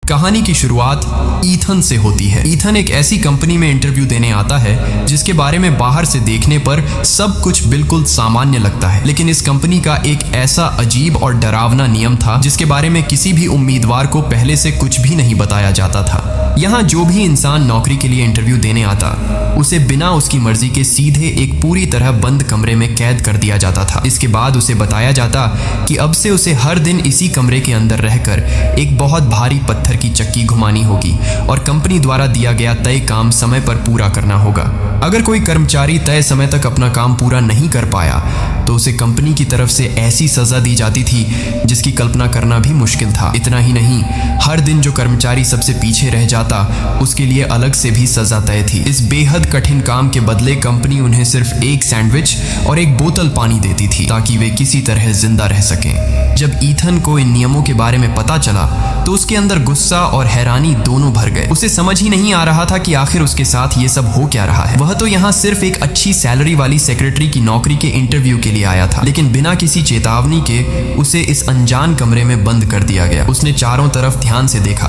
कहानी की शुरुआत ईथन से होती है। ईथन एक ऐसी कंपनी में इंटरव्यू देने आता है जिसके बारे में बाहर से देखने पर सब कुछ बिल्कुल सामान्य लगता है, लेकिन इस कंपनी का एक ऐसा अजीब और डरावना नियम था जिसके बारे में किसी भी उम्मीदवार को पहले से कुछ भी नहीं बताया जाता था। यहाँ जो भी इंसान नौकरी के लिए इंटरव्यू देने आता उसे बिना उसकी मर्जी के सीधे एक पूरी तरह बंद कमरे में कैद कर दिया जाता था। इसके बाद उसे बताया जाता कि अब से उसे हर दिन इसी कमरे के अंदर रहकर एक बहुत भारी पत्थर की चक्की घुमानी होगी और कंपनी द्वारा दिया गया तय काम समय पर पूरा करना होगा। अगर कोई कर्मचारी तय समय तक अपना काम पूरा नहीं कर पाया तो उसे कंपनी की तरफ से ऐसी सजा दी जाती थी जिसकी कल्पना करना भी मुश्किल था। इतना ही नहीं, हर दिन जो कर्मचारी सबसे पीछे रह जाता उसके लिए अलग से भी सजा तय थी। इस बेहद कठिन काम के बदले कंपनी उन्हें सिर्फ एक सैंडविच और एक बोतल पानी देती थी ताकि वे किसी तरह जिंदा रह सकें। जब ईथन को इन नियमों के बारे में पता चला तो उसके अंदर गुस्सा और हैरानी दोनों भर गए। उसे समझ ही नहीं आ रहा था कि आखिर उसके साथ ये सब हो क्या रहा है। वह तो यहाँ सिर्फ एक अच्छी सैलरी वाली सेक्रेटरी की नौकरी के इंटरव्यू के लिए आया था, लेकिन बिना किसी चेतावनी के उसे इस अनजान कमरे में बंद कर दिया गया। उसने चारों तरफ ध्यान से देखा।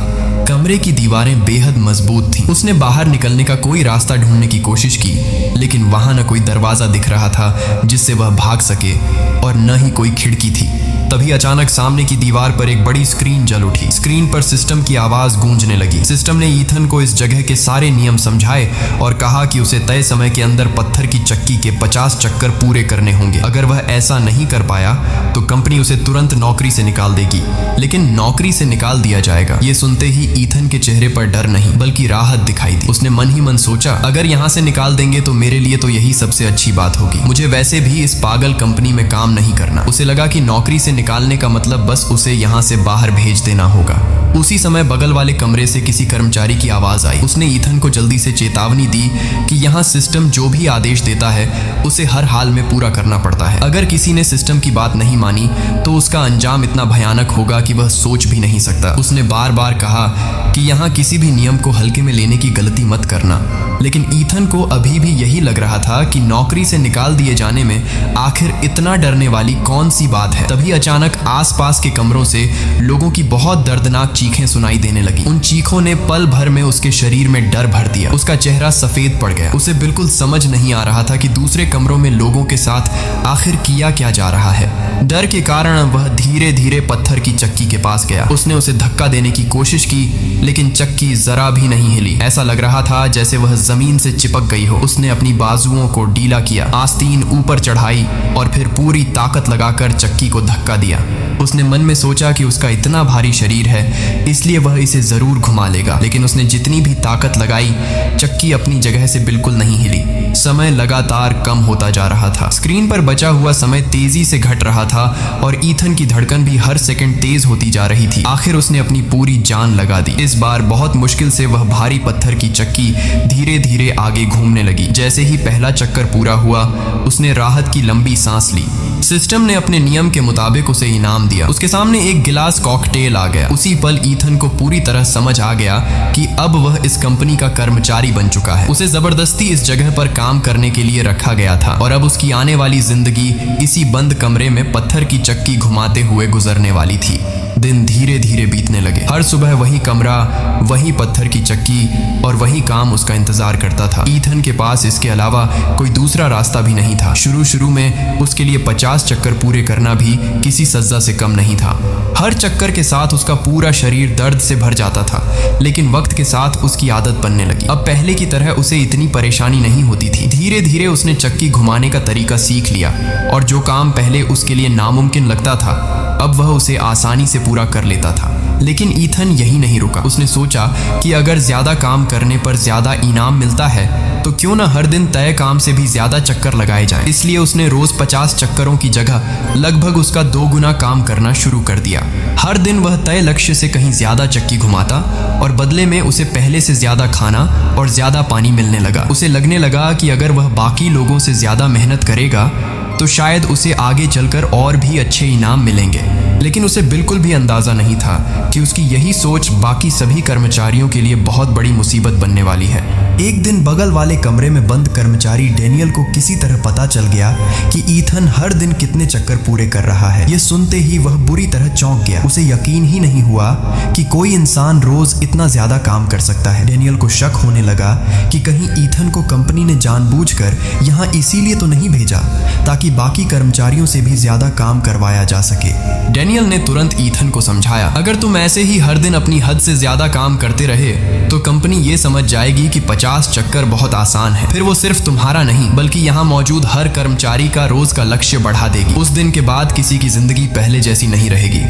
कमरे की दीवारें बेहद मजबूत थीं। उसने बाहर निकलने का कोई रास्ता ढूंढने की कोशिश की, लेकिन वहां न कोई दरवाजा दिख रहा था जिससे वह भाग सके और न ही कोई खिड़की थी। तभी अचानक सामने की दीवार पर एक बड़ी स्क्रीन जल उठी। स्क्रीन पर सिस्टम की आवाज गूंजने लगी। सिस्टम ने ईथन को इस जगह के सारे नियम समझाए और कहा कि उसे तय समय के अंदर पत्थर की चक्की के 50 चक्कर पूरे करने होंगे। अगर वह ऐसा नहीं कर पाया तो कंपनी उसे तुरंत नौकरी से निकाल देगी, लेकिन नौकरी से निकाल दिया जाएगा। ये सुनते ही ईथन के चेहरे पर डर नहीं बल्कि राहत दिखाई दी। उसने मन ही मन सोचा, अगर यहाँ से निकाल देंगे तो मेरे लिए तो यही सबसे अच्छी बात होगी। मुझे वैसे भी इस पागल कंपनी में काम नहीं करना। उसे लगा कि नौकरी से निकालने का मतलब बस उसे यहाँ से बाहर भेज देना होगा। उसी समय बगल वाले कमरे से किसी कर्मचारी की आवाज आई। उसने ईथन को जल्दी से चेतावनी दी कि यहाँ सिस्टम जो भी आदेश देता है उसे हर हाल में पूरा करना पड़ता है। अगर किसी ने सिस्टम की बात नहीं मानी तो उसका अंजाम इतना भयानक होगा कि वह सोच भी नहीं सकता। उसने बार बार कहा कि यहाँ किसी भी नियम को हल्के में लेने की गलती मत करना, लेकिन ईथन को अभी भी यही लग रहा था कि नौकरी से निकाल दिए जाने में आखिर इतना डरने वाली कौन सी बात है। तभी अचानक आसपास के कमरों से लोगों की बहुत दर्दनाक चीखें सुनाई देने लगी। उन चीखों ने पल भर में उसके शरीर में डर भर दिया। उसका चेहरा सफेद पड़ गया। उसे बिल्कुल समझ नहीं आ रहा था कि दूसरे कमरों में लोगों के साथ आखिर किया क्या जा रहा है। डर के कारण वह धीरे धीरे पत्थर की चक्की के पास गया। उसने उसे धक्का देने की कोशिश की, लेकिन चक्की जरा भी नहीं हिली। ऐसा लग रहा था जैसे वह जमीन से चिपक गई हो। उसने अपनी बाजुओं को ढीला किया, आस्तीन ऊपर चढ़ाई और फिर पूरी ताकत लगाकर चक्की को धक्का दिया। उसने मन में सोचा कि उसका इतना भारी शरीर है इसलिए वह इसे जरूर घुमा लेगा, लेकिन उसने जितनी भी ताकत लगाई चक्की अपनी जगह से बिल्कुल नहीं हिली। समय लगातार कम होता जा रहा था। स्क्रीन पर बचा हुआ समय तेजी से घट रहा था और ईथन की धड़कन भी हर सेकंड तेज होती जा रही थी। आखिर उसने अपनी पूरी जान लगा दी। इस बार बहुत मुश्किल से वह भारी पत्थर की चक्की धीरे धीरे आगे घूमने लगी। जैसे ही पहला चक्कर पूरा हुआ उसने राहत की लंबी सांस ली। सिस्टम ने अपने नियम के मुताबिक उसे इनाम दिया। उसके सामने एक गिलास कॉकटेल आ गया। उसी पल ईथन को पूरी तरह समझ आ गया कि अब वह इस कंपनी का कर्मचारी बन चुका है। उसे जबरदस्ती इस जगह पर काम करने के लिए रखा गया था और अब उसकी आने वाली जिंदगी इसी बंद कमरे में पत्थर की चक्की घुमाते हुए गुजरने वाली थी। दिन धीरे धीरे बीतने लगे। हर सुबह वही कमरा, वही पत्थर की चक्की और वही काम उसका इंतजार करता था। ईथन के पास इसके अलावा कोई दूसरा रास्ता भी नहीं था। शुरू में उसके लिए 50 चक्कर पूरे करना भी किसी सजा से कम नहीं था। हर चक्कर के साथ उसका पूरा शरीर दर्द से भर जाता था, लेकिन वक्त के साथ उसकी आदत बनने लगी। अब पहले की तरह उसे इतनी परेशानी नहीं होती थी। धीरे धीरे उसने चक्की घुमाने का तरीका सीख लिया और जो काम पहले उसके लिए नामुमकिन लगता था अब वह उसे आसानी से पूरा कर लेता था। लेकिन ईथन यही नहीं रुका। उसने सोचा कि अगर ज्यादा काम करने पर ज्यादा इनाम मिलता है तो क्यों न हर दिन तय काम से भी ज्यादा चक्कर लगाए जाएं। इसलिए उसने रोज 50 चक्करों की जगह लगभग उसका 2 गुना काम करना शुरू कर दिया। हर दिन वह तय लक्ष्य से कहीं ज्यादा चक्की घुमाता और बदले में उसे पहले से ज्यादा खाना और ज्यादा पानी मिलने लगा। उसे लगने लगा कि अगर वह बाकी लोगों से ज्यादा मेहनत करेगा तो शायद उसे आगे चलकर और भी अच्छे इनाम मिलेंगे। लेकिन उसे बिल्कुल भी अंदाजा नहीं था कि उसकी यही सोच बाकी सभी कर्मचारियों के लिए बहुत बड़ी मुसीबत बनने वाली है। एक दिन बगल वाले कमरे में बंद कर्मचारी डेनियल को किसी तरह पता चल गया कि ईथन हर दिन कितने चक्कर पूरे कर रहा है। ये सुनते ही वह बुरी तरह चौंक गया। उसे यकीन ही नहीं हुआ कि कोई इंसान रोज इतना ज्यादा काम कर सकता है। डेनियल को शक होने लगा कि कहीं ईथन को कंपनी ने जानबूझकर यहाँ इसीलिए तो नहीं भेजा ताकि बाकी कर्मचारियों से भी ज्यादा काम करवाया जा सके। डेनियल ने तुरंत ईथन को समझाया, अगर तुम ऐसे ही हर दिन अपनी हद से ज्यादा काम करते रहे तो कंपनी ये समझ जाएगी कि 50 चक्कर बहुत आसान है। फिर वो सिर्फ तुम्हारा नहीं बल्कि यहाँ मौजूद हर कर्मचारी का रोज का लक्ष्य बढ़ा देगी। उस दिन के बाद किसी की जिंदगी पहले जैसी नहीं रहेगी।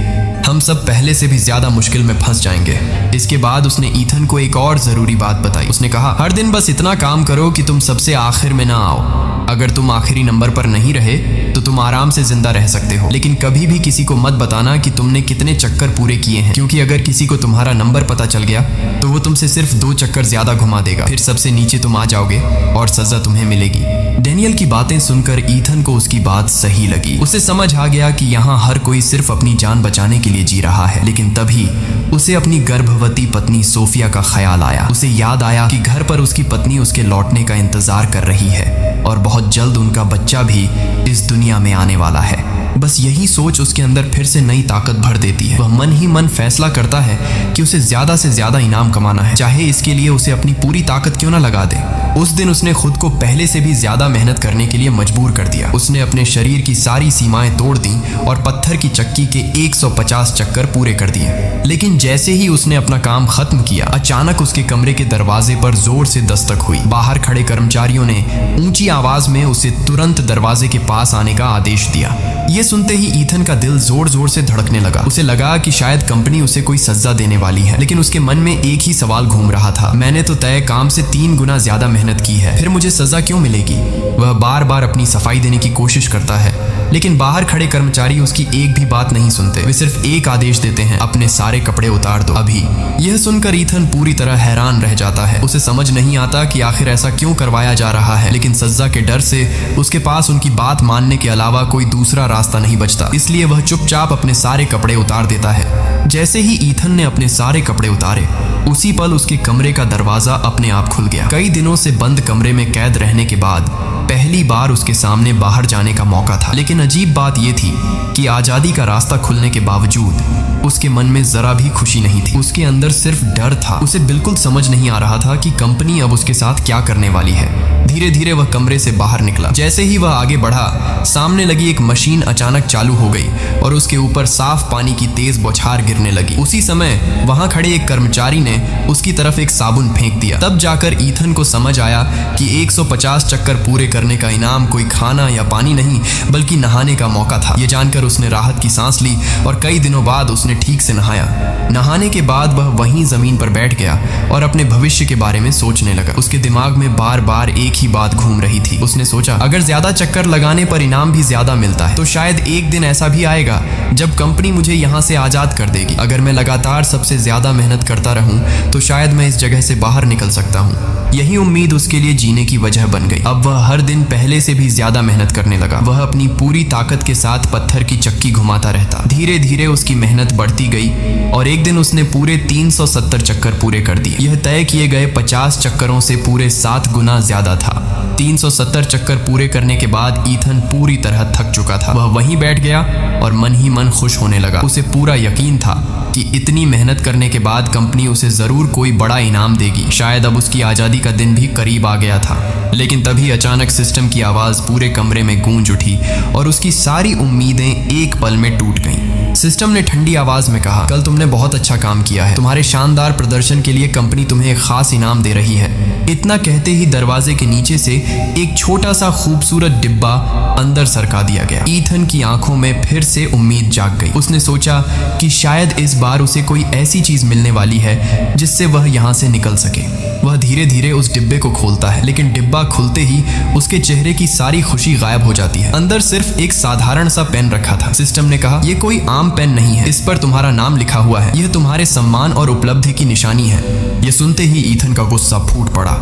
हम सब पहले से भी ज्यादा मुश्किल में फंस जाएंगे। इसके बाद उसने ईथन को एक और जरूरी बात बताई। उसने कहा, हर दिन बस इतना काम करो कि तुम सबसे आखिर में ना आओ। अगर तुम आखिरी नंबर पर नहीं रहे तो तुम आराम से जिंदा रह सकते हो, लेकिन कभी भी किसी को मत बताना कि तुमने कितने चक्कर पूरे किए हैं, क्योंकि अगर किसी को तुम्हारा नंबर पता चल गया तो वो तुमसे सिर्फ 2 चक्कर ज्यादा घुमा देगा। फिर सबसे नीचे तुम आ जाओगे और सजा तुम्हें मिलेगी। डेनियल की बातें सुनकर ईथन को उसकी बात सही लगी। उसे समझ आ गया कि यहाँ हर कोई सिर्फ अपनी जान बचाने के लिए जी रहा है। लेकिन तभी उसे अपनी गर्भवती पत्नी सोफिया का ख्याल आया। उसे याद आया कि घर पर उसकी पत्नी उसके लौटने का इंतजार कर रही है और बहुत जल्द उनका बच्चा भी इस दुनिया में आने वाला है। बस यही सोच उसके अंदर फिर से नई ताकत भर देती है। वह मन ही मन फैसला करता है कि उसे ज्यादा से ज्यादा इनाम कमाना है, चाहे इसके लिए उसे अपनी पूरी ताकत क्यों ना लगा दे। उस दिन उसने खुद को पहले से भी ज्यादा मेहनत करने के लिए मजबूर कर दिया। उसने अपने शरीर की सारी सीमाएं तोड़ दी और पत्थर की चक्की के 150 चक्कर पूरे कर दिए। लेकिन जैसे ही उसने अपना काम खत्म किया, अचानक उसके कमरे के दरवाजे पर जोर से दस्तक हुई। बाहर खड़े कर्मचारियों ने ऊंची आवाज में उसे तुरंत दरवाजे के पास आने का आदेश दिया। ये सुनते ही ईथन का दिल जोर जोर से धड़कने लगा। उसे लगा कि शायद कंपनी उसे कोई सजा देने वाली है, लेकिन उसके मन में एक ही सवाल घूम रहा था, मैंने तो तय काम से 3 गुना ज्यादा मेहनत की है, फिर मुझे सजा क्यों मिलेगी। वह बार बार अपनी सफाई देने की कोशिश करता है, लेकिन बाहर खड़े कर्मचारी उसकी एक भी बात नहीं सुनते। वे सिर्फ एक आदेश देते हैं, अपने सारे कपड़े उतार दो अभी। यह सुनकर ईथन पूरी तरह हैरान रह जाता है। उसे समझ नहीं आता कि आखिर ऐसा क्यों करवाया जा रहा है, लेकिन सजा के डर से उसके पास उनकी बात मानने के अलावा कोई दूसरा रास्ता नहीं बचता। इसलिए वह चुपचाप अपने सारे कपड़े उतार देता है। जैसे ही ईथन ने अपने सारे कपड़े उतारे, उसी पल उसके कमरे का दरवाजा अपने आप खुल गया। कई दिनों से बंद कमरे में कैद रहने के बाद पहली बार उसके सामने बाहर जाने का मौका था। लेकिन अजीब बात यह थी कि आजादी का रास्ता खुलने के बावजूद उसके मन में जरा भी खुशी नहीं थी। उसके अंदर सिर्फ डर था। उसे बिल्कुल समझ नहीं आ रहा था कि कंपनी अब उसके साथ क्या करने वाली है। धीरे धीरे वह कमरे से बाहर निकला। जैसे ही वह आगे बढ़ा, सामने लगी एक मशीन अचानक चालू हो गई और उसके ऊपर साफ पानी की तेज बौछार गिरने लगी। उसी समय वहां खड़े एक कर्मचारी ने उसकी तरफ एक साबुन फेंक दिया। तब जाकर ईथन को समझ आया कि 150 चक्कर पूरे करने का इनाम कोई खाना या पानी नहीं बल्कि नहाने का मौका था। यह जानकर उसने राहत की सांस ली और कई दिनों बाद उसने ठीक से नहाया। नहाने के बाद वह वहीं जमीन पर बैठ गया और अपने भविष्य के बारे में सोचने लगा। उसके दिमाग में बार बार एक ही बात घूम रही थी। उसने सोचा, अगर ज्यादा चक्कर लगाने पर इनाम भी ज्यादा मिलता है तो शायद एक दिन ऐसा भी आएगा जब कंपनी मुझे यहाँ से आजाद कर देगी। अगर मैं लगातार सबसे ज्यादा मेहनत करता रहूं तो शायद मैं इस जगह से बाहर निकल सकता हूँ। यही उम्मीद उसके लिए जीने की वजह बन गई। अब वह हर दिन पहले से भी ज्यादा मेहनत करने लगा। वह अपनी पूरी ताकत के साथ पत्थर की चक्की घुमाता रहता। धीरे धीरे उसकी मेहनत बढ़ती गई और एक दिन उसने पूरे 370 चक्कर पूरे कर दिए। यह तय किए गए 50 चक्करों से पूरे 7 गुना ज्यादा था। 370 चक्कर पूरे करने के बाद ईथन पूरी तरह थक चुका था। वह वहीं बैठ गया और मन ही मन खुश होने लगा। उसे पूरा यकीन था कि इतनी मेहनत करने के बाद कंपनी उसे जरूर कोई बड़ा इनाम देगी। शायद अब उसकी आज़ादी का दिन भी करीब आ गया था। लेकिन तभी अचानक सिस्टम की आवाज़ पूरे कमरे में गूंज उठी और उसकी सारी उम्मीदें एक पल में टूट गईं। सिस्टम ने ठंडी आवाज में कहा, कल तुमने बहुत अच्छा काम किया है। तुम्हारे शानदार प्रदर्शन के लिए कंपनी तुम्हें एक खास इनाम दे रही है। इतना कहते ही दरवाजे के नीचे से एक छोटा सा खूबसूरत डिब्बा अंदर सरका दिया गया। ईथन की आंखों में फिर से उम्मीद जाग गई। उसने सोचा कि शायद इस बार उसे कोई ऐसी चीज मिलने वाली है जिससे वह यहाँ से निकल सके। वह धीरे धीरे उस डिब्बे को खोलता है, लेकिन डिब्बा खुलते ही उसके चेहरे की सारी खुशी गायब हो जाती है। अंदर सिर्फ एक साधारण सा पेन रखा था। सिस्टम ने कहा, यह कोई आम पेन नहीं है, इस पर तुम्हारा नाम लिखा हुआ है, यह तुम्हारे सम्मान और उपलब्धि की निशानी है। यह सुनते ही ईथन का गुस्सा फूट पड़ा।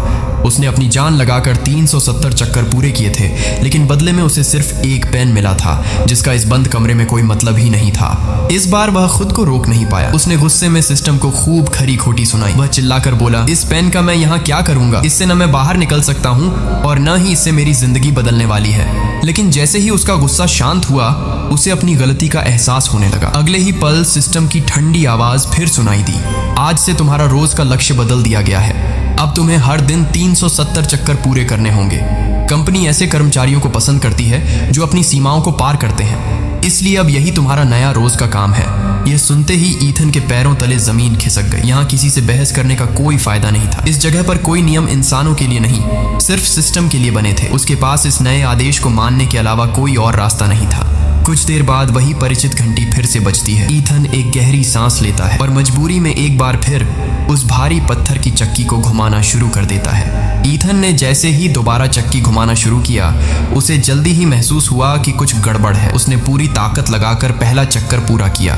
उसने अपनी जान लगाकर 370 चक्कर पूरे किए थे, लेकिन बदले में उसे सिर्फ एक पेन मिला था, जिसका इस बंद कमरे में कोई मतलब ही नहीं था। इस बार वह खुद को रोक नहीं पाया। उसने गुस्से में सिस्टम को खूब खरी खोटी सुनाई। वह चिल्लाकर बोला, इस पेन का मैं यहाँ क्या करूंगा? इससे न मैं बाहर निकल सकता हूँ और न ही इससे मेरी जिंदगी बदलने वाली है। लेकिन जैसे ही उसका गुस्सा शांत हुआ, उसे अपनी गलती का एहसास होने लगा। अगले ही पल सिस्टम की ठंडी आवाज फिर सुनाई दी, आज से तुम्हारा रोज का लक्ष्य बदल दिया गया है। अब तुम्हें हर दिन 370 चक्कर पूरे करने होंगे। कंपनी ऐसे कर्मचारियों को पसंद करती है जो अपनी सीमाओं को पार करते हैं, इसलिए अब यही तुम्हारा नया रोज का काम है। यह सुनते ही ईथन के पैरों तले जमीन खिसक गई। यहाँ किसी से बहस करने का कोई फायदा नहीं था। इस जगह पर कोई नियम इंसानों के लिए नहीं, सिर्फ सिस्टम के लिए बने थे। उसके पास इस नए आदेश को मानने के अलावा कोई और रास्ता नहीं था। कुछ देर बाद वही परिचित घंटी फिर से बजती है। ईथन एक गहरी सांस लेता है और मजबूरी में एक बार फिर उस भारी पत्थर की चक्की को घुमाना शुरू कर देता है। ईथन ने जैसे ही दोबारा चक्की घुमाना शुरू किया, उसे जल्दी ही महसूस हुआ कि कुछ गड़बड़ है। उसने पूरी ताकत लगाकर पहला चक्कर पूरा किया,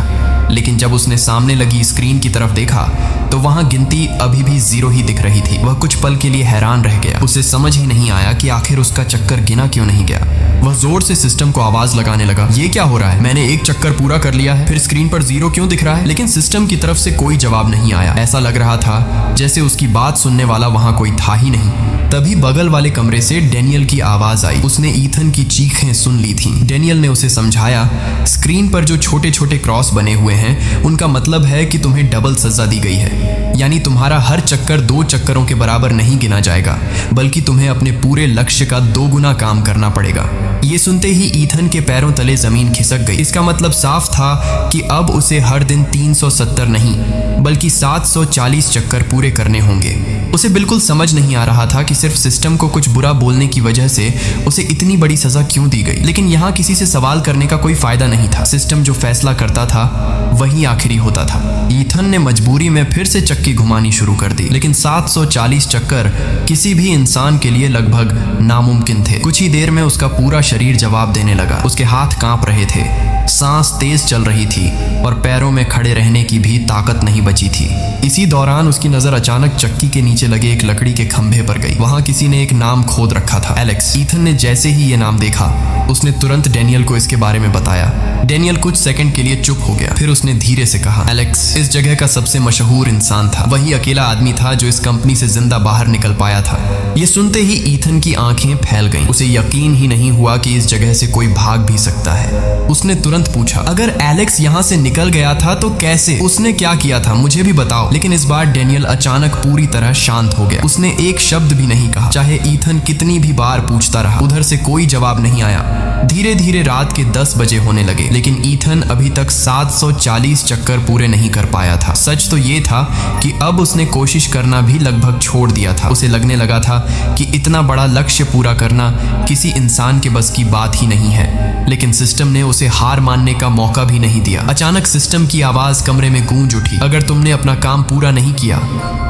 लेकिन जब उसने सामने लगी स्क्रीन की तरफ देखा तो वहां गिनती अभी भी 0 ही दिख रही थी। वह कुछ पल के लिए हैरान रह गया। उसे समझ ही नहीं आया कि आखिर उसका चक्कर गिना क्यों नहीं गया। वह जोर से सिस्टम को आवाज लगाने लगा, ये क्या हो रहा है? मैंने एक चक्कर पूरा कर लिया है, फिर स्क्रीन पर 0 क्यों दिख रहा है? लेकिन सिस्टम की तरफ से कोई जवाब नहीं आया। ऐसा लग रहा था जैसे उसकी बात सुनने वाला वहां कोई था ही नहीं। तभी बगल वाले कमरे से डेनियल की आवाज आई। उसने ईथन की चीखें सुन ली थीं। डेनियल ने उसे समझाया, स्क्रीन पर जो छोटे छोटे क्रॉस बने हुए हैं, उनका मतलब है कि तुम्हें डबल सजा दी गई है। यानी तुम्हारा हर चक्कर 2 चक्करों के बराबर नहीं गिना जाएगा, बल्कि तुम्हें अपने पूरे लक्ष्य का 2 गुना काम करना पड़ेगा। ये सुनते ही ईथन के पैरों तले जमीन खिसक गई। इसका मतलब साफ था कि अब उसे हर दिन 370 नहीं, बल्कि 740 चक्कर पूरे करने होंगे। उसे बिल्कुल समझ नहीं आ रहा था कि सिर्फ सिस्टम को कुछ बुरा बोलने की वजह से उसे इतनी बड़ी सजा क्यों दी गई। लेकिन यहाँ किसी से सवाल करने का कोई फायदा नहीं था। सिस्टम जो फैसला करता था वही आखिरी होता था। ईथन ने मजबूरी में फिर से चक्की घुमानी शुरू कर दी, लेकिन 740 चक्कर किसी भी इंसान के लिए लगभग नामुमकिन थे। कुछ ही देर में उसका पूरा शरीर जवाब देने लगा। उसके हाथ कांप रहे थे, सांस तेज चल रही थी और पैरों में खड़े रहने की भी ताकत नहीं बची थी। इसी दौरान उसकी नजर अचानक चक्की के नीचे लगे एक लकड़ी के खंभे पर गई। वहां किसी ने एक नाम खोद रखा था, एलेक्स। ईथन ने जैसे ही ये नाम देखा, उसने तुरंत डेनियल को इसके बारे में बताया। डेनियल कुछ सेकंड के लिए चुप हो गया, फिर उसने धीरे से कहा, एलेक्स इस जगह का सबसे मशहूर इंसान था। वही अकेला आदमी था जो इस कंपनी से जिंदा बाहर निकल पाया था। ये सुनते ही ईथन की आंखें फैल गईं। उसे यकीन ही नहीं हुआ कि इस जगह से कोई भाग भी सकता है। उसने तुरंत पूछा, अगर एलेक्स यहाँ से निकल गया था तो कैसे? उसने क्या किया था, मुझे भी बताओ। लेकिन इस बार डेनियल अचानक पूरी तरह शांत हो गया। उसने एक शब्द भी नहीं कहा, चाहे ईथन कितनी भी बार पूछता रहा। उधर से कोई जवाब नहीं आया। धीरे धीरे रात के 10 बजे होने लगे, लेकिन ईथन अभी तक 740 चक्कर पूरे नहीं कर पाया था। सच तो ये था कि अब उसने कोशिश करना भी लगभग छोड़ दिया था। उसे लगने लगा था कि इतना बड़ा लक्ष्य पूरा करना किसी इंसान के बस की बात ही नहीं है। लेकिन सिस्टम ने उसे हार मानने का मौका भी नहीं दिया। अचानक सिस्टम की आवाज कमरे में गूंज उठी, अगर तुमने अपना काम पूरा नहीं किया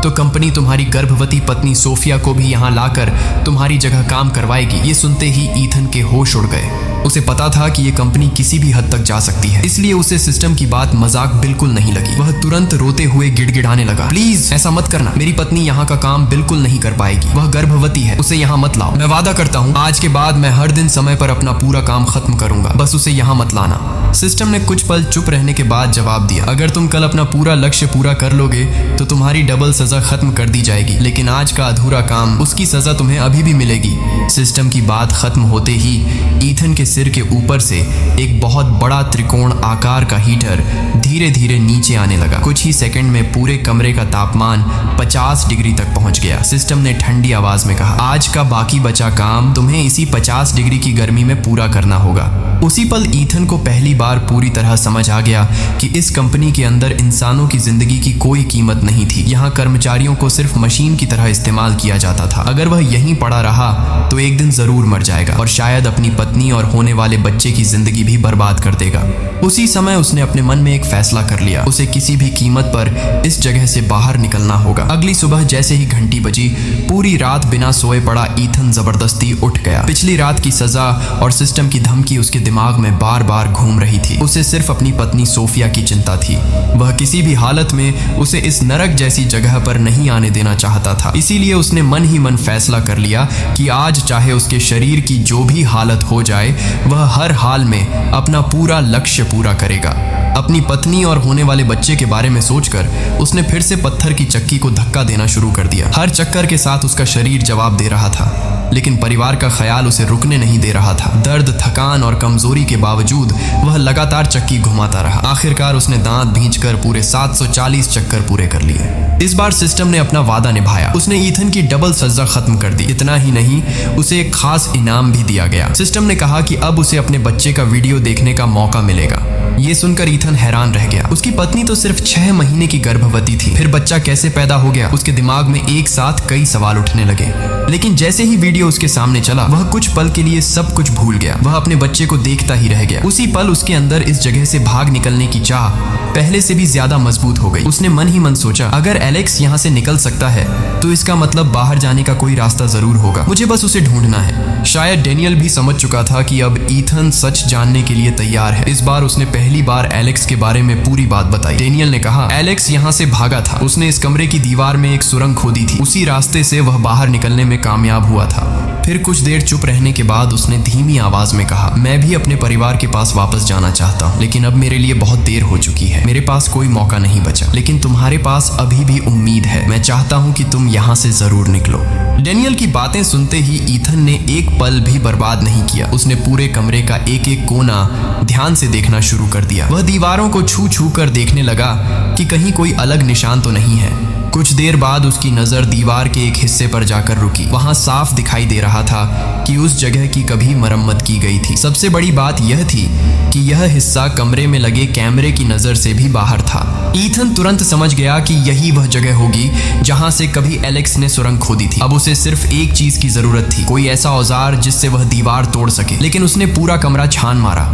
तो कंपनी तुम्हारी गर्भवती पत्नी सोफिया को भी यहाँ लाकर तुम्हारी जगह काम करवाएगी। ये सुनते ही ईथन के होश उड़ गए। उसे पता था कि ये कंपनी किसी भी हद तक जा सकती है, इसलिए उसे सिस्टम की बात मजाक बिल्कुल नहीं लगी। वह तुरंत रोते हुए गिड़गिड़ाने लगा, प्लीज ऐसा मत करना, मेरी पत्नी यहाँ का काम बिल्कुल नहीं कर पाएगी। वह गर्भवती है, उसे यहाँ मत लाओ। मैं वादा करता हूँ आज के बाद मैं हर दिन समय पर अपना पूरा काम खत्म करूंगा, बस उसे यहाँ मत लाना। सिस्टम ने कुछ पल चुप रहने के बाद जवाब दिया, अगर तुम कल अपना पूरा लक्ष्य पूरा कर लोगे तो तुम्हारी डबल सजा खत्म कर दी जाएगी, लेकिन आज का अधूरा काम, उसकी सजा तुम्हें अभी भी मिलेगी। सिस्टम की बात खत्म होते ही ईथन के सिर के ऊपर से एक बहुत बड़ा त्रिकोण आकार का हीटर धीरे धीरे नीचे आने लगा। कुछ ही सेकंड में पूरे कमरे का तापमान 50 डिग्री तक पहुंच गया। सिस्टम ने ठंडी आवाज में कहा, आज का बाकी बचा काम तुम्हें इसी 50 डिग्री की गर्मी में पूरा करना होगा। उसी पल ईथन को पहली बार पूरी तरह समझ आ गया कि इस कंपनी के अंदर इंसानों की जिंदगी की कोई कीमत नहीं थी। यहाँ कर्मचारी कर्मचारियों को सिर्फ मशीन की तरह इस्तेमाल किया जाता था। अगर वह यहीं पड़ा रहा तो एक दिन जरूर मर जाएगा और शायद अपनी पत्नी और होने वाले बच्चे की जिंदगी भी बर्बाद कर देगा। उसी समय उसने अपने मन में एक फैसला कर लिया, उसे किसी भी कीमत पर इस जगह से बाहर निकलना होगा। अगली सुबह जैसे ही घंटी बजी, पूरी रात बिना सोए पड़ा ईथन जबरदस्ती उठ गया। पिछली रात की सजा और सिस्टम की धमकी उसके दिमाग में बार बार घूम रही थी। उसे सिर्फ अपनी पत्नी सोफिया की चिंता थी। वह किसी भी हालत में उसे इस नरक जैसी जगह पर नहीं आने देना चाहता था। इसीलिए उसने मन ही मन फैसला कर लिया कि आज चाहे उसके शरीर की जो भी हालत हो जाए, वह हर हाल में अपना पूरा लक्ष्य पूरा करेगा। अपनी पत्नी और होने वाले बच्चे के बारे में सोचकर उसने फिर से पत्थर की चक्की को धक्का देना शुरू कर दिया। हर चक्कर के साथ उसका शरीर जवाब दे रहा था, लेकिन परिवार का ख्याल उसे रुकने नहीं दे रहा था। दर्द, थकान और कमजोरी के बावजूद वह लगातार चक्की घुमाता रहा। आखिरकार उसने दांत भींचकर पूरे 740 चक्कर पूरे कर लिए। इस बार सिस्टम ने अपना वादा निभाया। उसने ईथन की डबल सजा खत्म कर दी। इतना ही नहीं, उसे एक खास इनाम भी दिया गया। सिस्टम ने कहा कि अब उसे अपने बच्चे का वीडियो देखने का मौका मिलेगा। ये सुनकर ईथन हैरान रह गया। उसकी पत्नी तो सिर्फ 6 महीने की गर्भवती थी, फिर बच्चा कैसे पैदा हो गया? उसके दिमाग में एक साथ कई सवाल उठने लगे। लेकिन जैसे ही वीडियो उसके सामने चला, वह कुछ पल के लिए सब कुछ भूल गया। वह अपने बच्चे को देखता ही रह गया। उसी पल उसके अंदर इस जगह से भाग निकलने की चाह पहले से भी ज्यादा मजबूत हो गई। उसने मन ही मन सोचा, अगर एलेक्स यहाँ से निकल सकता है तो इसका मतलब बाहर जाने का कोई रास्ता जरूर होगा। मुझे बस उसे ढूंढना है। शायद डेनियल भी समझ चुका था कि अब ईथन सच जानने के लिए तैयार है। इस बार उसने पहली बार एलेक्स के बारे में पूरी बात बताई। डेनियल ने कहा, एलेक्स यहाँ से भागा था। उसने इस कमरे की दीवार में एक सुरंग खोदी थी। उसी रास्ते से वह बाहर निकलने में कामयाब हुआ था। फिर कुछ देर चुप रहने के बाद उसने धीमी आवाज में कहा, मैं भी अपने परिवार के पास वापस जाना चाहता हूँ, लेकिन अब मेरे लिए बहुत देर हो चुकी है। मेरे पास कोई मौका नहीं बचा, लेकिन तुम्हारे पास अभी भी उम्मीद है। मैं चाहता हूँ कि तुम यहाँ से जरूर निकलो। डेनियल की बातें सुनते ही ईथन ने एक पल भी बर्बाद नहीं किया। उसने पूरे कमरे का एक एक कोना ध्यान से देखना शुरू कर दिया। वह दीवारों को छू छू कर देखने लगा कि कहीं कोई अलग निशान तो नहीं है। कुछ देर बाद उसकी नजर दीवार के एक हिस्से पर जाकर रुकी। वहां साफ दिखाई दे रहा था कि उस जगह की कभी मरम्मत की गई थी। सबसे बड़ी बात यह थी कि यह हिस्सा कमरे में लगे कैमरे की नजर से भी बाहर था। ईथन तुरंत समझ गया कि यही वह जगह होगी जहां से कभी एलेक्स ने सुरंग खोदी थी। अब उसे सिर्फ एक चीज की जरूरत थी, कोई ऐसा औजार जिससे वह दीवार तोड़ सके। लेकिन उसने पूरा कमरा छान मारा,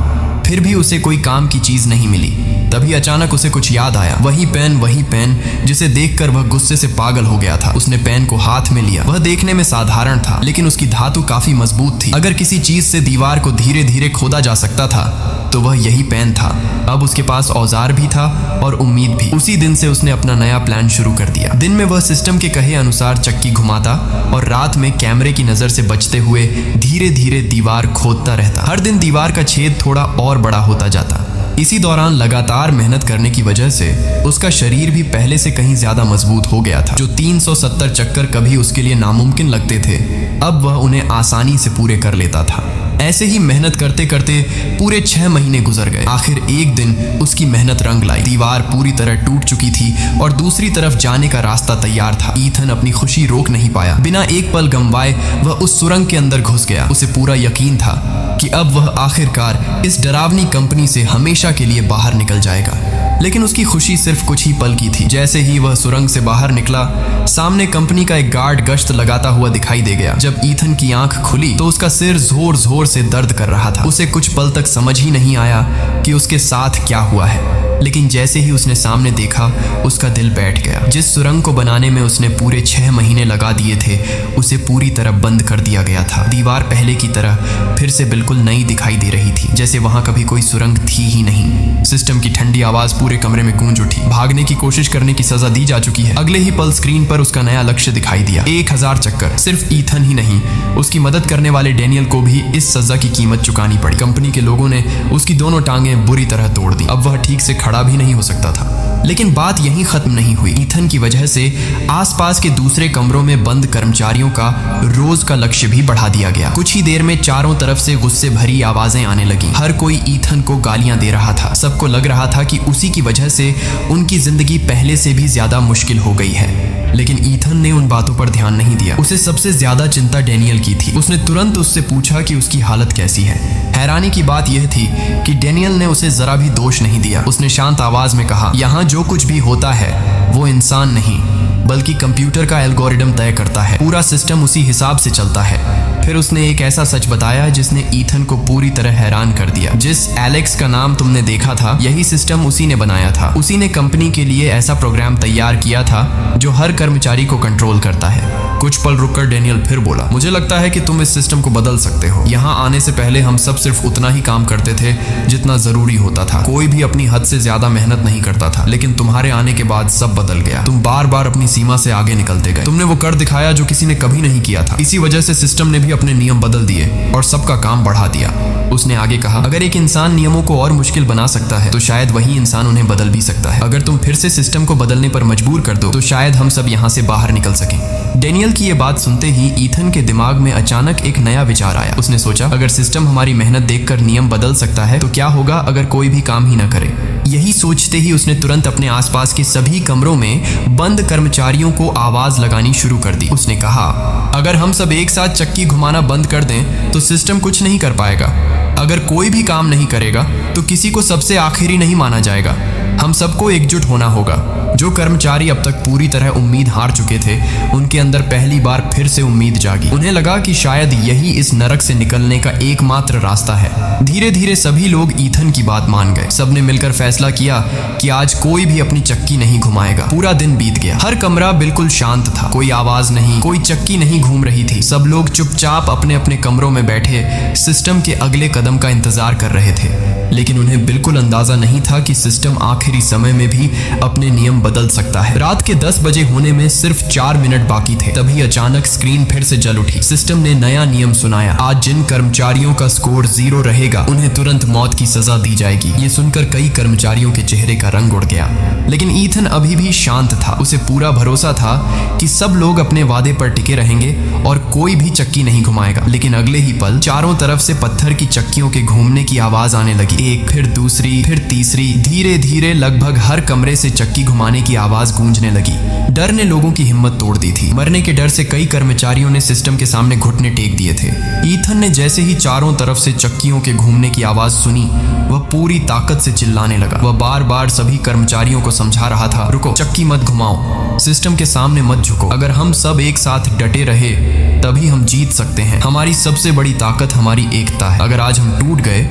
फिर भी उसे कोई काम की चीज नहीं मिली। तभी अचानक उसे कुछ याद आया। वही पेन जिसे देखकर वह गुस्से से पागल हो गया था। उसने पेन को हाथ में लिया। वह देखने में साधारण था, लेकिन उसकी धातु काफी मजबूत थी। अगर किसी चीज से दीवार को धीरे धीरे खोदा जा सकता था तो वह यही पेन था। अब उसके पास औजार भी था और उम्मीद भी। उसी दिन से उसने अपना नया प्लान शुरू कर दिया। दिन में वह सिस्टम के कहे अनुसार चक्की घुमाता और रात में कैमरे की नजर से बचते हुए धीरे धीरे दीवार खोदता रहता। हर दिन दीवार का छेद थोड़ा और बड़ा होता जाता। इसी दौरान लगातार मेहनत करने की वजह से उसका शरीर भी पहले से कहीं ज्यादा मजबूत हो गया था। जो 370 चक्कर कभी उसके लिए नामुमकिन लगते थे, अब वह उन्हें आसानी से पूरे कर लेता था। ऐसे ही मेहनत करते करते पूरे 6 महीने गुजर गए। आखिर एक दिन उसकी मेहनत रंग लाई। दीवार पूरी तरह टूट चुकी थी और दूसरी तरफ जाने का रास्ता तैयार था। ईथन अपनी खुशी रोक नहीं पाया। बिना एक पल गंवाए वह उस सुरंग के अंदर घुस गया। उसे पूरा यकीन था कि अब वह आखिरकार इस डरावनी कंपनी से हमेशा के लिए बाहर निकल जाएगा। लेकिन उसकी खुशी सिर्फ कुछ ही पल की थी। जैसे ही वह सुरंग से बाहर निकला, सामने कंपनी का एक गार्ड गश्त लगाता हुआ दिखाई दे गया। जब ईथन की आंख खुली तो उसका सिर जोर जोर से दर्द कर रहा था। उसे कुछ पल तक समझ ही नहीं आया कि उसके साथ क्या हुआ है। लेकिन जैसे ही उसने सामने देखा, उसका दिल बैठ गया। जिस सुरंग को बनाने में उसने पूरे 6 महीने लगा दिए थे, उसे पूरी तरह बंद कर दिया गया था। दीवार पहले की तरह फिर से बिल्कुल नई दिखाई दे रही थी, जैसे वहां कभी कोई सुरंग थी ही नहीं। सिस्टम की ठंडी आवाज पूरे कमरे में गूंज उठी। भागने की कोशिश करने की सजा दी जा चुकी है। अगले ही पल स्क्रीन पर उसका नया लक्ष्य दिखाई दिया। 1000 चक्कर। सिर्फ ईथन ही नहीं, उसकी मदद करने वाले डेनियल को भी इस सजा की कीमत चुकानी पड़ी। कंपनी के लोगों ने उसकी दोनों टांगें बुरी तरह तोड़ दी। अब वह ठीक से खड़ा भी नहीं हो सकता था। लेकिन बात यहीं खत्म नहीं हुई। ईथन की वजह से आसपास के दूसरे कमरों में बंद कर्मचारियों का रोज का लक्ष्य भी बढ़ा दिया गया। कुछ ही देर में चारों तरफ से गुस्से भरी आवाजें आने लगी। हर कोई ईथन को गालियां दे रहा था। सबको लग रहा था कि उसी की वजह से उनकी जिंदगी पहले से भी ज्यादा मुश्किल हो गई है। लेकिन ईथन ने उन बातों पर ध्यान नहीं दिया। उसे सबसे ज्यादा चिंता डेनियल की थी। उसने तुरंत उससे पूछा कि उसकी हालत कैसी है। हैरानी की बात यह थी कि डेनियल ने उसे जरा भी दोष नहीं दिया। उसने शांत आवाज में कहा, यहाँ जो कुछ भी होता है वो इंसान नहीं, बल्कि कंप्यूटर का एल्गोरिदम तय करता है। पूरा सिस्टम उसी हिसाब से चलता है। फिर उसने एक ऐसा सच बताया जिसने ईथन को पूरी तरह हैरान कर दिया। जिस एलेक्स का नाम तुमने देखा था, यही सिस्टम उसी ने बनाया था। उसी ने कंपनी के लिए ऐसा प्रोग्राम तैयार किया था जो हर कर्मचारी को कंट्रोल करता है। कुछ पल रुककर डेनियल फिर बोला, मुझे लगता है कि तुम इस सिस्टम को बदल सकते हो। यहाँ आने से पहले हम सब सिर्फ उतना ही काम करते थे जितना जरूरी होता था। कोई भी अपनी हद से ज्यादा मेहनत नहीं करता था, लेकिन तुम्हारे आने के बाद सब बदल गया। तुम बार बार अपनी सीमा से आगे निकलते गए। तुमने वो कर दिखाया जो किसी ने कभी नहीं किया था। इसी वजह से सिस्टम ने भी अपने नियम बदल दिए और सबका काम बढ़ा दिया। उसने आगे कहा, अगर एक इंसान नियमों को और मुश्किल बना सकता है तो शायद वही इंसान उन्हें बदल भी सकता है। अगर तुम फिर से सिस्टम को बदलने पर मजबूर कर दो तो शायद हम सब यहाँ से बाहर निकल सकें। डेनियल की ये बात सुनते ही ईथन के दिमाग में अचानक एक नया विचार आया। उसने सोचा, अगर सिस्टम हमारी मेहनत देखकर नियम बदल सकता है तो क्या होगा अगर कोई भी काम ही न करे। यही सोचते ही उसने तुरंत अपने आसपास के सभी कमरों में बंद कर्मचारियों को आवाज लगानी शुरू कर दी। उसने कहा, अगर हम सब एक साथ चक्की घुमाना बंद कर दें तो सिस्टम कुछ नहीं कर पाएगा। अगर कोई भी काम नहीं करेगा तो किसी को सबसे आखिरी नहीं माना जाएगा। हम सबको एकजुट होना होगा। जो कर्मचारी अब तक पूरी तरह उम्मीद हार चुके थे, उनके अंदर पहली बार फिर से उम्मीद जागी। उन्हें लगा कि शायद यही इस नरक से निकलने का एकमात्र रास्ता है। धीरे धीरे सभी लोग ईथन की बात मान गए। सबने मिलकर फैसला किया कि आज कोई भी अपनी चक्की नहीं घुमाएगा। पूरा दिन बीत गया। हर कमरा बिल्कुल शांत था। कोई आवाज नहीं, कोई चक्की नहीं घूम रही थी। सब लोग चुपचाप अपने अपने कमरों में बैठे सिस्टम के अगले कदम का इंतजार कर रहे थे। लेकिन उन्हें बिल्कुल अंदाजा नहीं था कि सिस्टम आखिरी समय में भी अपने नियम बदल सकता है। रात के 10 बजे होने में सिर्फ 4 मिनट बाकी थे। तभी अचानक स्क्रीन फिर से जल उठी। सिस्टम ने नया नियम सुनाया। आज जिन कर्मचारियों का स्कोर 0 रहेगा उन्हें तुरंत मौत की सजा दी जाएगी। ये सुनकर कई कर्मचारियों के चेहरे का रंग उड़ गया। लेकिन ईथन अभी भी शांत था। उसे पूरा भरोसा था कि सब लोग अपने वादे पर टिके रहेंगे और कोई भी चक्की नहीं घुमाएगा। लेकिन अगले ही पल चारों तरफ से पत्थर की चक्कियों के घूमने की आवाज आने लगी। एक, फिर दूसरी, फिर तीसरी। धीरे धीरे लगभग हर कमरे से चक्की घुमाने की आवाज गूंजने लगी। डर ने लोगों की हिम्मत तोड़ दी थी। मरने के डर से कई कर्मचारियों ने सिस्टम के सामने घुटने टेक दिए थे। ईथन ने जैसे ही चारों तरफ से चक्कियों के घूमने की आवाज सुनी, वह पूरी ताकत से चिल्लाने लगा। वह बार बार सभी कर्मचारियों को समझा रहा था, रुको, चक्की मत घुमाओ, सिस्टम के सामने मत झुको। अगर हम सब एक साथ डटे रहे तभी हम जीत सकते हैं। हमारी सबसे बड़ी ताकत हमारी एकता है। अगर आज हम टूट गए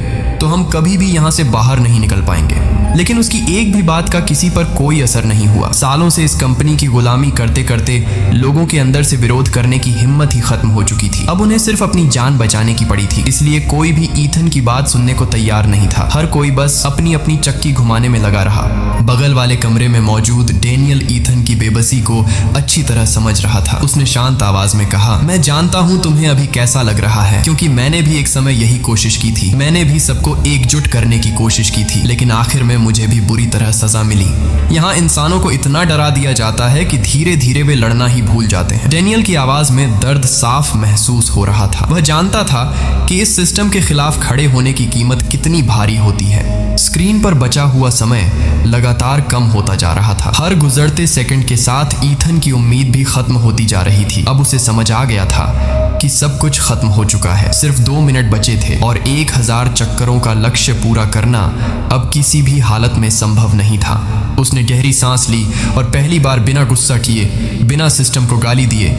तो हम कभी भी यहाँ से बाहर नहीं निकल पाएंगे। लेकिन उसकी एक भी बात का किसी पर कोई असर नहीं हुआ। सालों से इस कंपनी की गुलामी करते करते लोगों के अंदर से विरोध करने की हिम्मत ही खत्म हो चुकी थी। अब उन्हें सिर्फ अपनी जान बचाने की पड़ी थी। इसलिए कोई भी ईथन की बात सुनने को तैयार नहीं था। हर कोई बस अपनी अपनी चक्की घुमाने में लगा रहा। बगल वाले कमरे में मौजूद डेनियल ईथन की बेबसी को अच्छी तरह समझ रहा था। उसने शांत आवाज में कहा, मैं जानता हूँ तुम्हें अभी कैसा लग रहा है, क्योंकि मैंने भी एक समय यही कोशिश की थी। मैंने भी सबको एकजुट करने की कोशिश की थी, लेकिन आखिर में मुझे भी बुरी तरह सजा मिली। यहाँ इंसानों को इतना डरा दिया जाता है कि धीरे धीरे वे लड़ना ही भूल जाते हैं। डेनियल की आवाज में दर्द साफ महसूस हो रहा था। वह जानता था कि इस सिस्टम के खिलाफ खड़े होने की कीमत कितनी भारी होती है। स्क्रीन पर बचा हुआ समय लगातार कम होता जा रहा था। हर गुजरते सेकंड के साथ ईथन की उम्मीद भी खत्म होती जा रही थी। अब उसे समझ आ गया था कि सब कुछ खत्म हो चुका है। सिर्फ 2 मिनट बचे थे और 1000 चक्करों का लक्ष्य पूरा करना अब किसी भी हालत में संभव नहीं था। उसने गहरी सांस ली और पहली बार बिना गुस्सा किए, बिना सिस्टम को गाली दिए,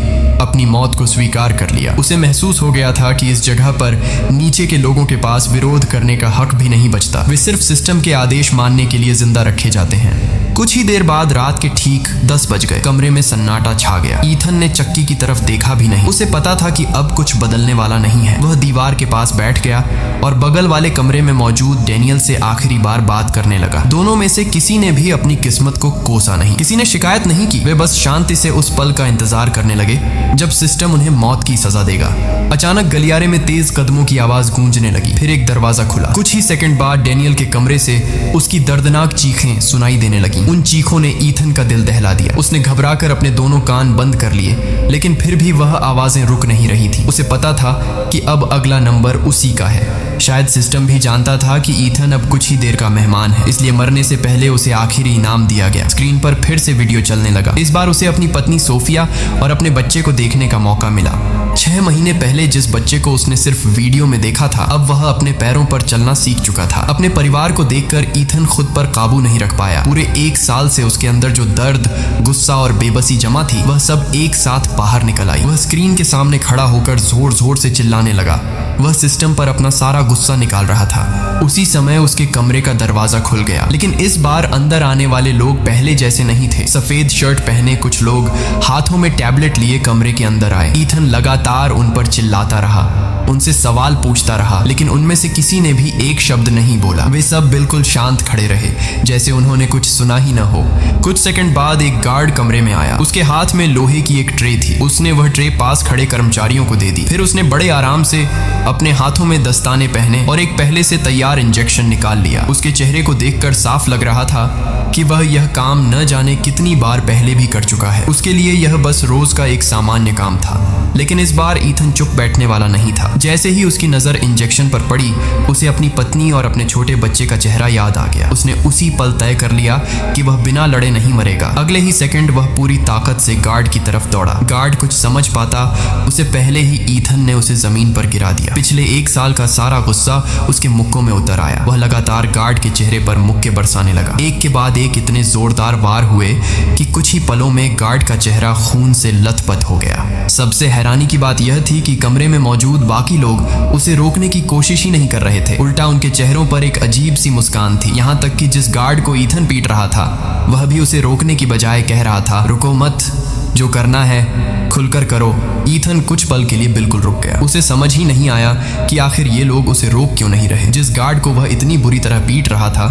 अपनी मौत को स्वीकार कर लिया। उसे महसूस हो गया था कि इस जगह पर नीचे के लोगों के पास विरोध करने का हक भी नहीं बचता। वे सिर्फ सिस्टम के आदेश मानने के लिए जिंदा रखे जाते हैं। कुछ ही देर बाद रात के ठीक 10 बज गए। कमरे में सन्नाटा छा गया। ईथन ने चक्की की तरफ देखा भी नहीं। उसे पता था कि अब कुछ बदलने वाला नहीं है। वह दीवार के पास बैठ गया और बगल वाले कमरे में मौजूद डेनियल से आखिरी बार बात करने लगा। दोनों में से किसी ने भी अपनी किस्मत को कोसा नहीं। किसी ने शिकायत नहीं की। वे बस शांति से उस पल का इंतजार करने लगे जब सिस्टम उन्हें मौत की सजा देगा। अचानक गलियारे में तेज कदमों की आवाज गूंजने लगी। फिर एक दरवाजा खुला। कुछ ही सेकंड बाद डेनियल के कमरे से उसकी दर्दनाक चीखें सुनाई देने लगी। उन चीखों ने ईथन का दिल दहला दिया। उसने घबराकर अपने दोनों कान बंद कर लिए, लेकिन फिर भी वह आवाजें रुक नहीं रही थी। उसे पता था कि अब अगला नंबर उसी का है। शायद सिस्टम भी जानता था कि ईथन अब कुछ ही देर का मेहमान है, इसलिए मरने से पहले उसे आखिरी इनाम दिया गया। स्क्रीन पर फिर से वीडियो चलने लगा। इस बार उसे अपनी पत्नी सोफिया और अपने बच्चे को देखने का मौका मिला। 6 महीने पहले जिस बच्चे को उसने सिर्फ वीडियो में देखा था, अब वह अपने पैरों पर चलना सीख चुका था। अपने परिवार को देखकर ईथन खुद पर काबू नहीं रख पाया। पूरे 1 1 साल से उसके अंदर जो दर्द, गुस्सा और बेबसी जमा थी, वह सब एक साथ बाहर निकल आई। वह स्क्रीन के सामने खड़ा होकर जोर जोर से चिल्लाने लगा। वह सिस्टम पर अपना सारा गुस्सा निकाल रहा था। उसी समय उसके कमरे का दरवाजा खुल गया, लेकिन इस बार अंदर आने वाले लोग पहले जैसे नहीं थे। सफेद शर्ट पहने कुछ लोग हाथों में टैबलेट लिए कमरे के अंदर आए। ईथन लगातार उन पर चिल्लाता रहा, उनसे सवाल पूछता रहा, लेकिन उनमें से किसी ने भी एक शब्द नहीं बोला। वे सब बिल्कुल शांत खड़े रहे, जैसे उन्होंने कुछ सुना ही न हो। कुछ सेकंड बाद एक गार्ड कमरे में आया। उसके हाथ में लोहे की एक ट्रे थी। उसने वह ट्रे पास खड़े कर्मचारियों को दे दी। फिर उसने बड़े आराम से अपने हाथों में दस्ताने पहने और एक पहले से तैयार इंजेक्शन निकाल लिया। उसके चेहरे को देखकर साफ लग रहा था कि वह यह काम न जाने कितनी बार पहले भी कर चुका है। उसके लिए यह बस रोज का एक सामान्य काम था, लेकिन इस बार ईथन चुप बैठने वाला नहीं था। जैसे ही उसकी नजर इंजेक्शन पर पड़ी, उसे अपनी पत्नी और अपने छोटे बच्चे का चेहरा याद आ गया। उसने उसी पल तय कर लिया कि वह बिना लड़े नहीं मरेगा। अगले ही सेकंड वह पूरी ताकत से गार्ड की तरफ दौड़ा। गार्ड कुछ समझ पाता उसे पहले ही ईथन ने उसे जमीन पर गिरा दिया। पिछले 1 साल का सारा गुस्सा उसके मुक्कों में उतर आया। वह लगातार गार्ड के चेहरे पर मुक्के बरसाने लगा। एक के बाद एक इतने जोरदार वार हुए कि कुछ ही पलों में गार्ड का चेहरा खून से लथपथ हो गया। सबसे हैरानी की बात यह थी कि कमरे में मौजूद बाकी लोग उसे रोकने की कोशिश ही नहीं कर रहे थे। उल्टा उनके चेहरों पर एक अजीब सी मुस्कान थी। यहाँ तक कि जिस गार्ड को ईथन पीट रहा था, वह भी उसे रोकने की बजाय कह रहा था, रुको मत, जो करना है खुलकर करो। ईथन कुछ पल के लिए बिल्कुल रुक गया। उसे समझ ही नहीं आया कि आखिर ये लोग उसे रोक क्यों नहीं रहे। जिस गार्ड को वह इतनी बुरी तरह पीट रहा था,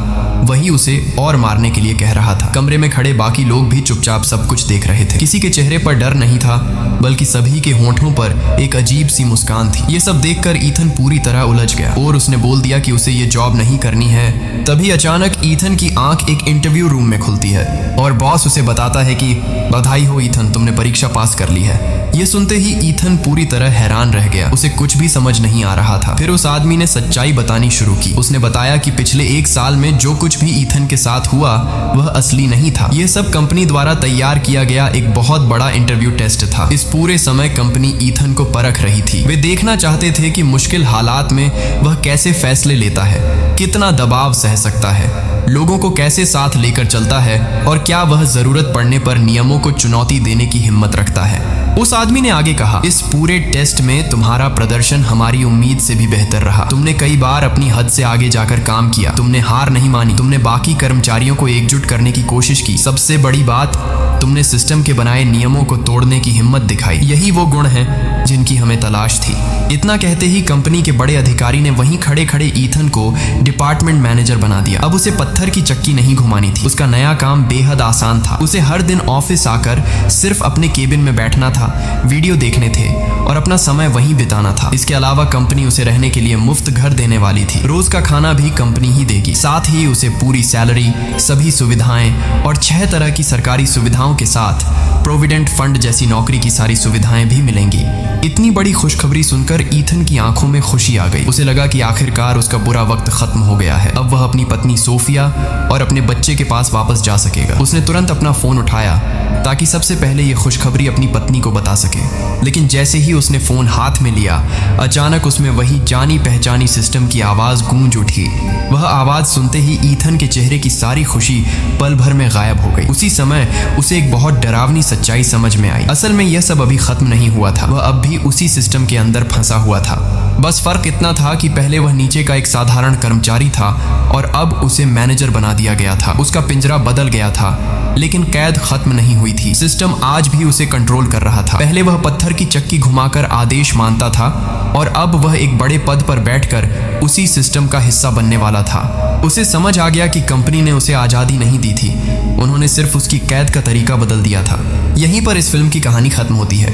वही उसे और मारने के लिए कह रहा था। कमरे में खड़े बाकी लोग भी चुपचाप सब कुछ देख रहे थे। किसी के चेहरे पर डर नहीं था, बल्कि सभी के होंठों पर एक अजीब सी मुस्कान थी। ये सब देखकर ईथन पूरी तरह उलझ गया और उसने बोल दिया कि उसे ये जॉब नहीं करनी है। तभी अचानक ईथन की आंख एक इंटरव्यू रूम में खुलती है और बॉस उसे बताता है कि बधाई हो ईथन, तुमने परीक्षा पास कर ली है। ये सुनते ही ईथन पूरी तरह हैरान रह गया। उसे कुछ भी समझ नहीं आ रहा था। फिर उस आदमी ने सच्चाई बतानी शुरू की। उसने बताया कि पिछले 1 साल में जो कुछ भी ईथन के साथ हुआ वह असली नहीं था। यह सब कंपनी द्वारा तैयार किया गया एक बहुत बड़ा इंटरव्यू टेस्ट था। इस पूरे समय कंपनी ईथन को परख रही थी। वे देखना चाहते थे कि मुश्किल हालात में वह कैसे फैसले लेता है, कितना दबाव सह सकता है, लोगों को कैसे साथ लेकर चलता है और क्या वह जरूरत पड़ने पर नियमों को चुनौती देने की हिम्मत रखता है। उस आदमी ने आगे कहा, इस पूरे टेस्ट में तुम्हारा प्रदर्शन हमारी उम्मीद से भी बेहतर रहा। तुमने कई बार अपनी हद से आगे जाकर काम किया। तुमने हार नहीं मानी। तुमने बाकी कर्मचारियों को एकजुट करने की कोशिश की। सबसे बड़ी बात, तुमने सिस्टम के बनाए नियमों को तोड़ने की हिम्मत दिखाई। यही वो गुण हैं जिनकी हमें तलाश थी। इतना कहते ही कंपनी के बड़े अधिकारी ने वहीं खड़े खड़े ईथन को डिपार्टमेंट मैनेजर बना दिया। अब उसे पत्थर की चक्की नहीं घुमानी थी। उसका नया काम बेहद आसान था। उसे हर दिन ऑफिस आकर सिर्फ अपने केबिन में बैठना था, वीडियो देखने थे और अपना समय वहीं बिताना था। इसके अलावा कंपनी उसे रहने के लिए मुफ्त घर देने वाली थी। रोज का खाना भी कंपनी ही देगी। साथ ही उसे पूरी सैलरी, सभी सुविधाएं और 6 तरह की सरकारी सुविधाओं के साथ प्रोविडेंट फंड जैसी नौकरी की सारी सुविधाएं भी मिलेंगी। इतनी बड़ी खुशखबरी सुनकर ईथन की आंखों में खुशी आ गई। उसे लगा कि आखिरकार उसका बुरा वक्त खत्म हो गया है। अब वह अपनी पत्नी सोफिया और अपने बच्चे के पास वापस जा सकेगा। उसने तुरंत अपना फोन उठाया ताकि सबसे पहले ये खुशखबरी अपनी पत्नी को बता सके। लेकिन जैसे ही उसने फोन हाथ में लिया, अचानक उसमें वही जानी पहचानी सिस्टम की आवाज गूंज उठी। वह आवाज सुनते ही ईथन के चेहरे की सारी खुशी पल भर में गायब हो गई। उसी समय उसे एक बहुत डरावनी सच्चाई समझ में आई। असल में यह सब अभी खत्म नहीं हुआ था। वह अब भी उसी सिस्टम के अंदर फंसा हुआ था। बस फर्क इतना था कि पहले वह नीचे का एक साधारण कर्मचारी था और अब उसे मैनेजर बना दिया गया था। उसका पिंजरा बदल गया था, लेकिन कैद खत्म नहीं हुई थी। सिस्टम आज भी उसे कंट्रोल कर रहा था। पहले वह पत्थर की चक्की घुमाकर आदेश मानता था और अब वह एक बड़े पद पर बैठकर उसी सिस्टम का हिस्सा बनने वाला था। उसे समझ आ गया कि कंपनी ने उसे आज़ादी नहीं दी थी, उन्होंने सिर्फ उसकी कैद का तरीका बदल दिया था। यहीं पर इस फिल्म की कहानी खत्म होती है।